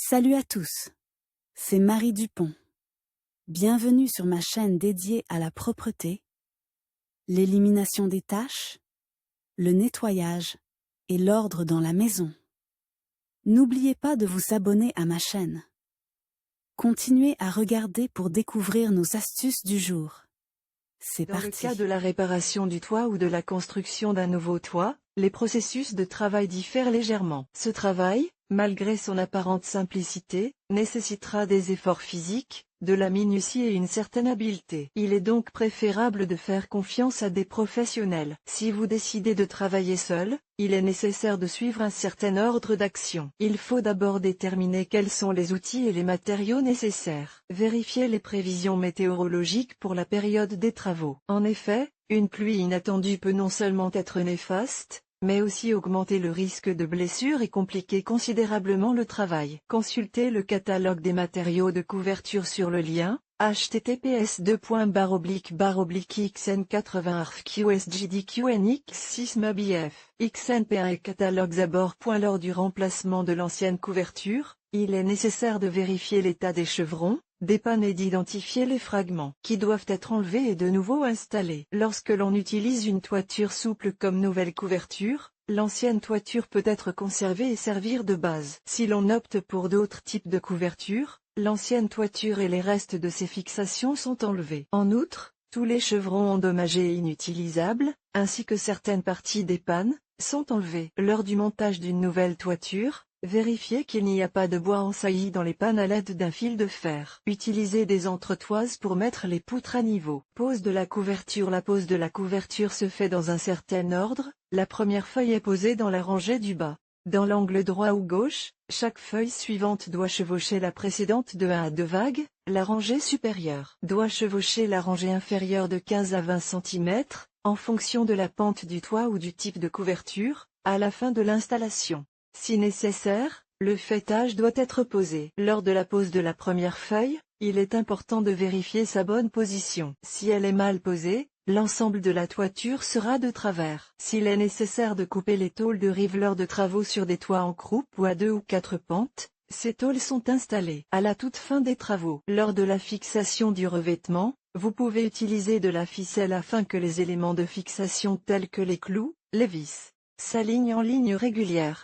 Salut à tous, c'est Marie Dupont. Bienvenue sur ma chaîne dédiée à la propreté, l'élimination des taches, le nettoyage et l'ordre dans la maison. N'oubliez pas de vous abonner à ma chaîne. Continuez à regarder pour découvrir nos astuces du jour. C'est Dans parti. le cas de la réparation du toit ou de la construction d'un nouveau toit, les processus de travail diffèrent légèrement. Ce travail, malgré son apparente simplicité, nécessitera des efforts physiques, de la minutie et une certaine habileté. Il est donc préférable de faire confiance à des professionnels. Si vous décidez de travailler seul, il est nécessaire de suivre un certain ordre d'action. Il faut d'abord déterminer quels sont les outils et les matériaux nécessaires. Vérifiez les prévisions météorologiques pour la période des travaux. En effet, une pluie inattendue peut non seulement être néfaste, mais aussi augmenter le risque de blessures et compliquer considérablement le travail. Consultez le catalogue des matériaux de couverture sur le lien https://xn80 arfqsgdqnx6 mabif xnp1 et catalogues à bord. Lors du remplacement de l'ancienne couverture, il est nécessaire de vérifier l'état des chevrons, des pannes et d'identifier les fragments qui doivent être enlevés et de nouveau installés. Lorsque l'on utilise une toiture souple comme nouvelle couverture, l'ancienne toiture peut être conservée et servir de base. Si l'on opte pour d'autres types de couverture, l'ancienne toiture et les restes de ses fixations sont enlevés. En outre, tous les chevrons endommagés et inutilisables, ainsi que certaines parties des pannes, sont enlevés. Lors du montage d'une nouvelle toiture, vérifiez qu'il n'y a pas de bois ensailli dans les pannes à l'aide d'un fil de fer. Utilisez des entretoises pour mettre les poutres à niveau. Pose de la couverture. La pose de la couverture se fait dans un certain ordre. La première feuille est posée dans la rangée du bas. Dans l'angle droit ou gauche, chaque feuille suivante doit chevaucher la précédente de 1 à 2 vagues. La rangée supérieure doit chevaucher la rangée inférieure de 15 à 20 cm, en fonction de la pente du toit ou du type de couverture, à la fin de l'installation. Si nécessaire, le fêtage doit être posé. Lors de la pose de la première feuille, il est important de vérifier sa bonne position. Si elle est mal posée, l'ensemble de la toiture sera de travers. S'il est nécessaire de couper les tôles de rive lors de travaux sur des toits en croupe ou à 2 ou 4 pentes, ces tôles sont installées à la toute fin des travaux. Lors de la fixation du revêtement, vous pouvez utiliser de la ficelle afin que les éléments de fixation tels que les clous, les vis, s'alignent en ligne régulière.